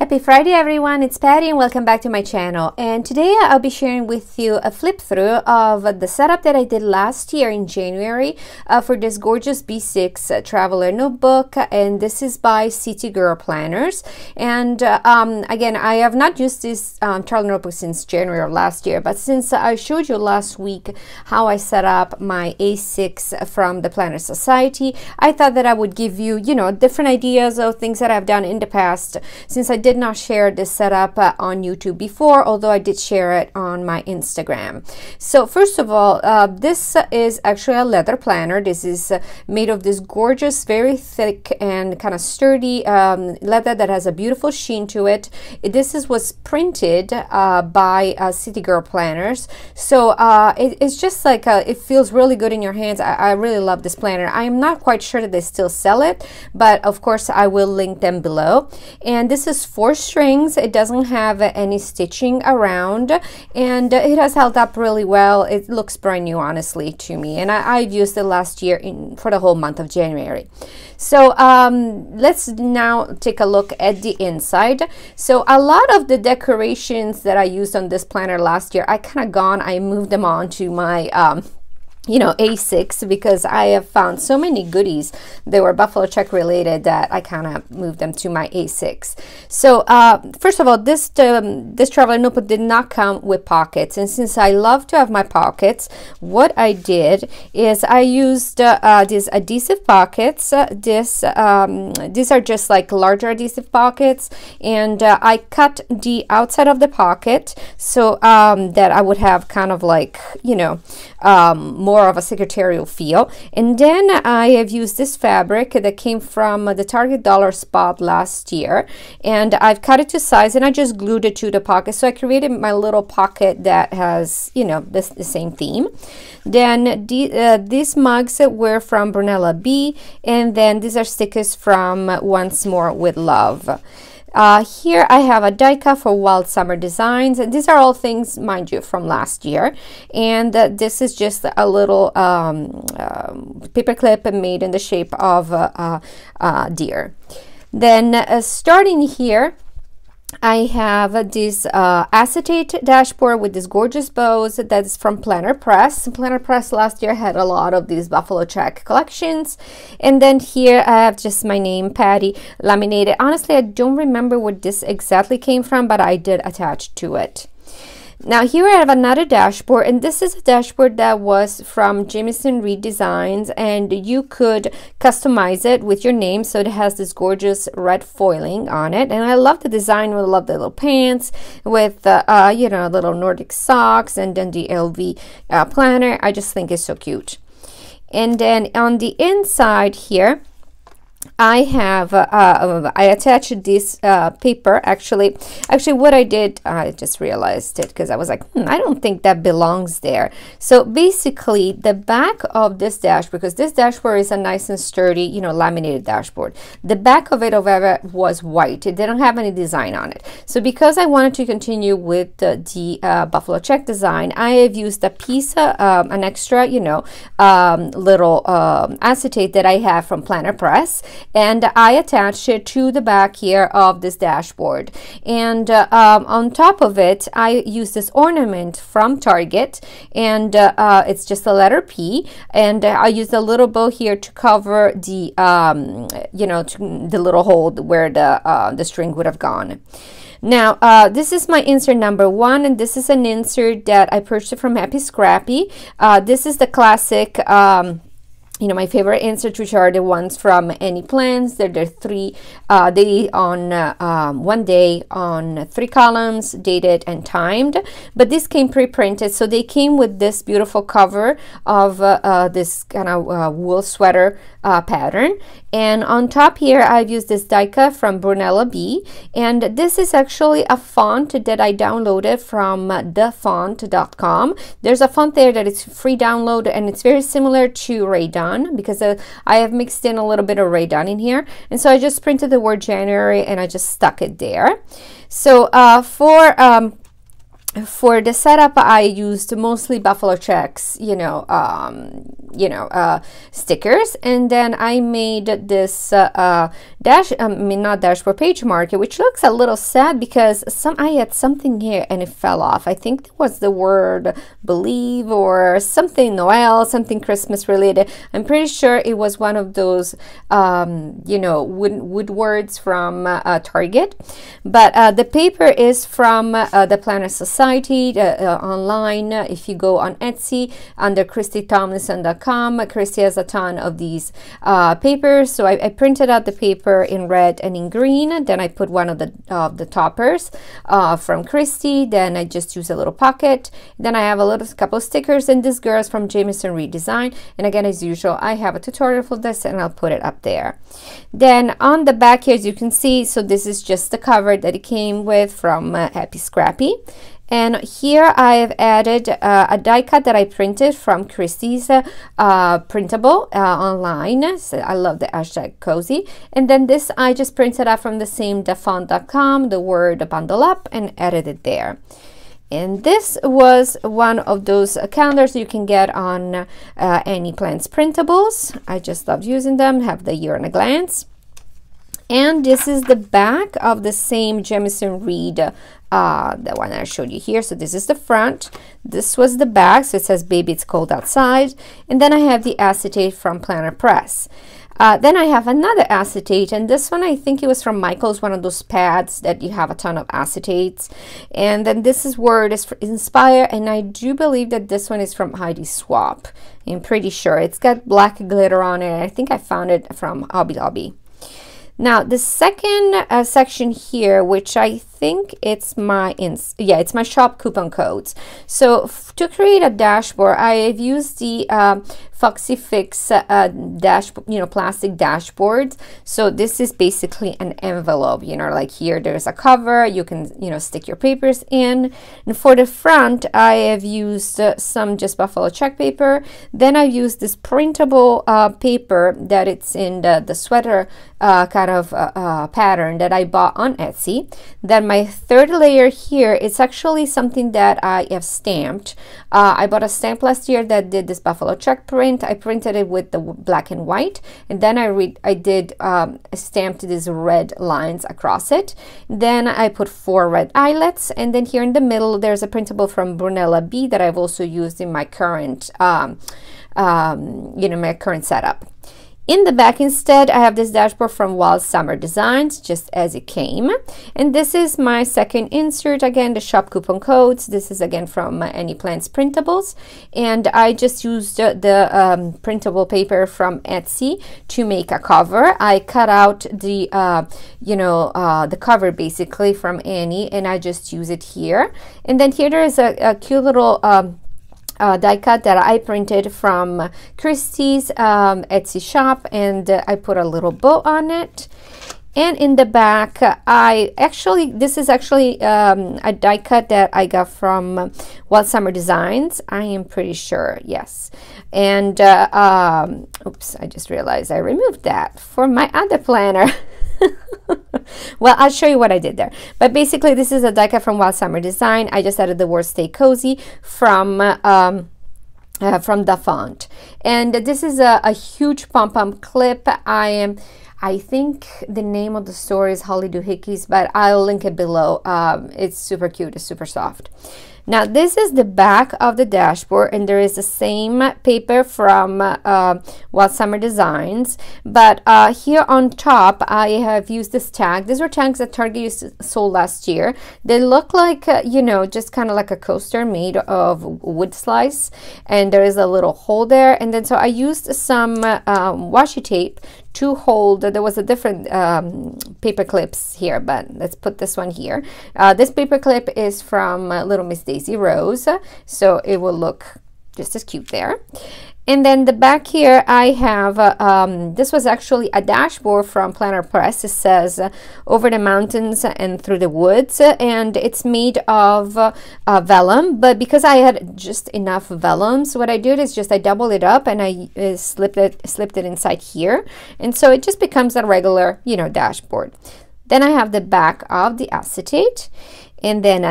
Happy Friday everyone, it's Patty and welcome back to my channel. And today I'll be sharing with you a flip through of the setup that I did last year in January for this gorgeous B6 traveler notebook, and this is by Citygirlplanners. And again, I have not used this traveler notebook since January of last year, but since I showed you last week how I set up my A6 from the PlannerSociety, I thought that I would give you, different ideas of things that I've done in the past, since I did not share this setup on YouTube before, although I did share it on my Instagram. So first of all, this is actually a leather planner. This is made of this gorgeous, very thick and kind of sturdy leather that has a beautiful sheen to it. This was printed by Citygirlplanners. So it's just like, it feels really good in your hands. I really love this planner. I am not quite sure that they still sell it, but of course I will link them below. And this is 4 strings. It doesn't have any stitching around, and it has held up really well. It looks brand new, honestly, to me, and I've used it last year for the whole month of January. So let's now take a look at the inside. So a lot of the decorations that I used on this planner last year, I moved them on to my A6, because I have found so many goodies that were buffalo check related that I kind of moved them to my A6. So first of all, this traveler notebook did not come with pockets, and since I love to have my pockets, what I did is I used these adhesive pockets. These are just like larger adhesive pockets, and I cut the outside of the pocket so that I would have kind of like more of a secretarial feel. And then I have used this fabric that came from the Target dollar spot last year, and I've cut it to size and I just glued it to the pocket. So I created my little pocket that has the same theme. Then these mugs were from Brunella B, and then these are stickers from Once More with Love. Here I have a die cut for Wild Summer Designs, and these are all things, mind you, from last year. And this is just a little paper clip made in the shape of a deer. Then starting here, I have this acetate dashboard with these gorgeous bows. That's from PlannerPress. PlannerPress last year had a lot of these buffalo check collections. And then here I have just my name, Patty, laminated. Honestly, I don't remember where this exactly came from, but I did attach to it. Now here I have another dashboard, and this is a dashboard that was from Jamison Reed Designs, and you could customize it with your name. So it has this gorgeous red foiling on it, and I love the design. I love the little pants with little Nordic socks, and then the LV planner. I just think it's so cute. And then on the inside here, I have I attached this paper. Actually what I did, I just realized it because I was like, I don't think that belongs there. So basically the back of this dashboard, because this dashboard is a nice and sturdy laminated dashboard, the back of it however was white. It didn't have any design on it. So because I wanted to continue with the buffalo check design, I have used a piece an extra little acetate that I have from PlannerPress, and I attached it to the back here of this dashboard. And on top of it, I use this ornament from Target, and it's just a letter P, and I used a little bow here to cover the the little hole where the string would have gone. Now, this is my insert number 1, and this is an insert that I purchased from HappieScrappie. This is the classic my favorite inserts, which are the ones from AnnieplansPrintables. They're 3 on 1 day on 3 columns, dated and timed. But this came pre-printed, so they came with this beautiful cover of this kind of wool sweater pattern. And on top here, I've used this die cut from Brunella B, and this is actually a font that I downloaded from thefont.com. There's a font there that is free download, and it's very similar to Ray Dunn, because I have mixed in a little bit of Ray Dunn in here, and so I just printed the word January and I just stuck it there. So for for the setup, I used mostly buffalo checks, stickers, and then I made this not dashboard, page marker, which looks a little sad because I had something here and it fell off. I think it was the word believe or something Noel, something Christmas related. I'm pretty sure it was one of those wood words from Target, but the paper is from the Planner Society. Online, if you go on Etsy under ChristyTomlinson.com, Christy has a ton of these papers. So I printed out the paper in red and in green. Then I put one of the toppers from Christy. Then I just use a little pocket. Then I have a couple of stickers, and this girl is from Jameson Redesign. And again, as usual, I have a tutorial for this, and I'll put it up there. Then on the back here, as you can see, so this is just the cover that it came with from HappieScrappie. And here I've added a die cut that I printed from Christy's Printable online. So I love the hashtag cozy. And then this I just printed out from the same dafont.com, the word bundle up, and added it there. And this was one of those calendars you can get on AnnieplansPrintables. I just love using them, have the year in a glance. And this is the back of the same Jameson Reed, the one I showed you here. So this is the front. This was the back. So it says, baby, it's cold outside. And then I have the acetate from PlannerPress. Then I have another acetate, and this one I think it was from Michael's, one of those pads that you have a ton of acetates. And then this is word is Inspire, and I do believe that this one is from Heidi Swap. I'm pretty sure. It's got black glitter on it. I think I found it from Hobby Lobby. Now the second section here, which I think it's my shop coupon codes. So to create a dashboard, I've used the Foxy Fix plastic dashboards. So this is basically an envelope, like here there's a cover, you can stick your papers in. And for the front, I have used some just buffalo check paper. Then I used this printable paper that it's in the sweater kind of pattern that I bought on Etsy. Then my third layer here, it's actually something that I have stamped. I bought a stamp last year that did this buffalo check print. I printed it with the black and white, and then I did stamped these red lines across it. Then I put 4 red eyelets, and then here in the middle there's a printable from Brunella B that I've also used in my current my current setup. In the back instead, I have this dashboard from Wild Summer Designs, just as it came. And this is my second insert, again, the shop coupon codes. This is again from AnnieplansPrintables. And I just used the printable paper from Etsy to make a cover. I cut out the, the cover basically from Annie, and I just use it here. And then here there is a cute little die cut that I printed from Christy's Etsy shop, and I put a little bow on it. And in the back, this is actually a die cut that I got from Wild Summer Designs. I am pretty sure, yes. And oops, I just realized I removed that for my other planner. Well, I'll show you what I did there. But basically, this is a die cut from Wild Summer Design. I just added the word Stay Cozy from the font. And this is a huge pom-pom clip. I think the name of the store is Holly Doohickeys, but I'll link it below. It's super cute. It's super soft. Now this is the back of the dashboard, and there is the same paper from Wild Summer Designs, but here on top I have used this tag. These were tags that Target sold last year. They look like just kind of like a coaster made of wood slice, and there is a little hole there. And then so I used some washi tape to hold. There was a different paper clips here, but let's put this one here. This paper clip is from Little Miss Daisy Rose, so it will look just as cute there. And then the back here I have, this was actually a dashboard from PlannerPress. It says Over the Mountains and Through the Woods, and it's made of vellum, but because I had just enough vellum, so what I did is just I doubled it up and I slipped it inside here, and so it just becomes a regular dashboard. Then I have the back of the acetate, And then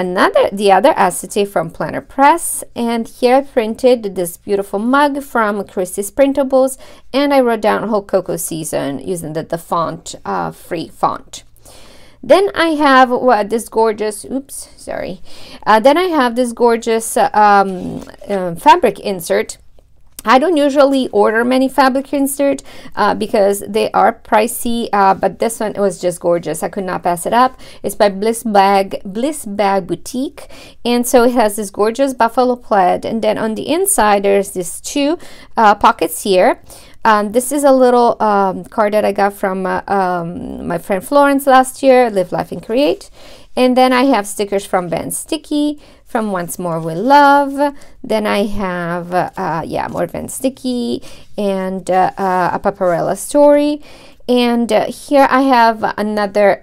the other acetate from PlannerPress. And here I printed this beautiful mug from Christy's Printables, and I wrote down whole cocoa season using the font, free font. Then I have this gorgeous, then I have this gorgeous fabric insert. I don't usually order many fabric insert because they are pricey, but this one was just gorgeous. I could not pass it up. It's by Bliss Bag Boutique, and so it has this gorgeous buffalo plaid, and then on the inside there's these two pockets here. This is a little card that I got from my friend Florence last year, Live, Life, and Create. And then I have stickers from Ben Sticky, from Once More With Love. Then I have, more Ben Sticky, and a Paparella Story. And here I have another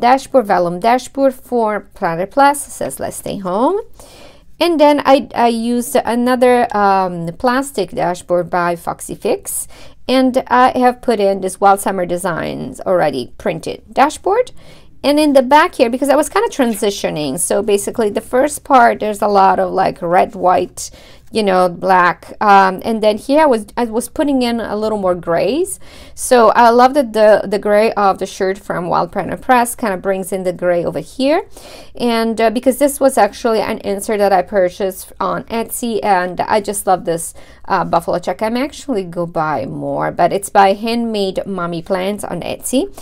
dashboard, vellum dashboard for PlannerPress. It says Let's Stay Home. And then I used another plastic dashboard by Foxy Fix, and I have put in this Wild Summer Designs already printed dashboard. And in the back here, because I was kind of transitioning, so basically the first part there's a lot of like red, white, you know, black, and then here I was putting in a little more grays. So I love that the gray of the shirt from Wild PlannerPress kind of brings in the gray over here. And because this was actually an insert that I purchased on Etsy, and I just love this buffalo check. I may actually go buy more, but it's by HandmadeMommyplans on Etsy.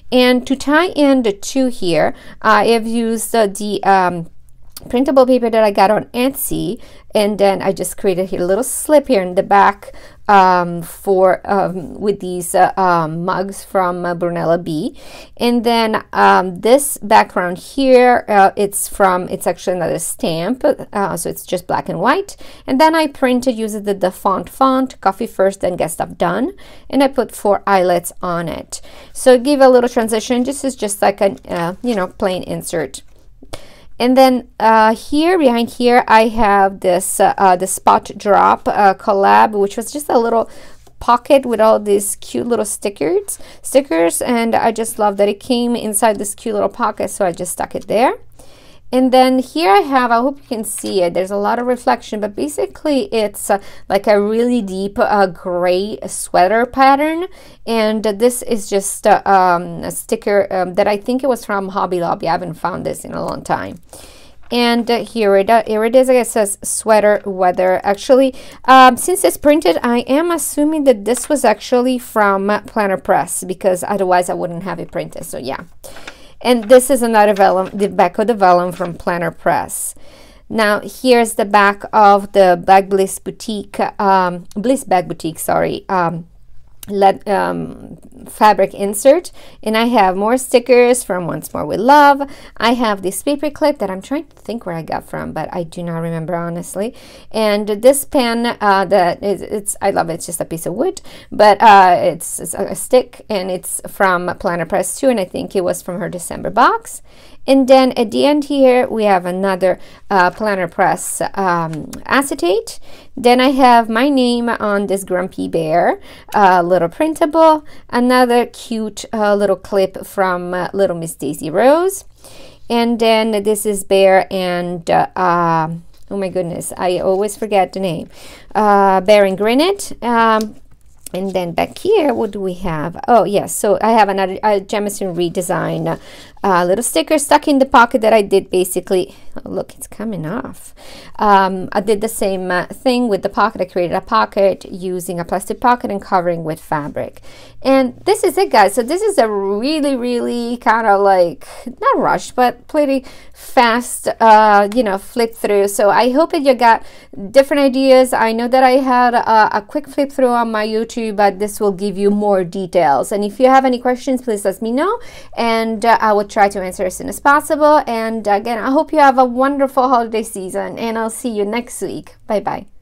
And to tie in the two here, I have used the printable paper that I got on Etsy, and then I just created a little slip here in the back with these mugs from Brunella B. And then this background here, it's actually another stamp, so it's just black and white. And then I printed using the font, Coffee First, then Get Stuff Done, and I put 4 eyelets on it. So give a little transition. This is just like a plain insert. And then here, behind here, I have this the Spot Drop collab, which was just a little pocket with all these cute little stickers, and I just love that it came inside this cute little pocket, so I just stuck it there. And then here I have, I hope you can see it, there's a lot of reflection, but basically it's like a really deep gray sweater pattern. And this is just a sticker that I think it was from Hobby Lobby. I haven't found this in a long time. And here it is. It says sweater weather. Actually, since it's printed, I am assuming that this was actually from PlannerPress, because otherwise I wouldn't have it printed. So yeah. And this is another vellum, the back of the vellum from PlannerPress. Now here's the back of the Bliss Bag Boutique, sorry, fabric insert, and I have more stickers from Once More With Love. I have this paper clip that I'm trying to think where I got from, but I do not remember honestly. And this pen I love it. It's just a piece of wood, but it's a stick, and it's from PlannerPress too, and I think it was from her December box. And then at the end here, we have another PlannerPress acetate. Then I have my name on this Grumpy Bear little printable. Another cute little clip from Little Miss Daisy Rose. And then this is Bear and, oh my goodness, I always forget the name. Bear and Grinnet. And then back here, what do we have? Oh yes, so I have another Jamison redesign little sticker stuck in the pocket that I did basically. Oh, look, it's coming off. I did the same thing with the pocket. I created a pocket using a plastic pocket and covering with fabric. And this is it, guys. So this is a really kind of like, not rushed, but pretty fast, flip through. So I hope that you got different ideas. I know that I had a quick flip through on my YouTube, but this will give you more details. And if you have any questions, please let me know, and I will try to answer as soon as possible. And again, I hope you have a wonderful holiday season, and I'll see you next week. Bye bye.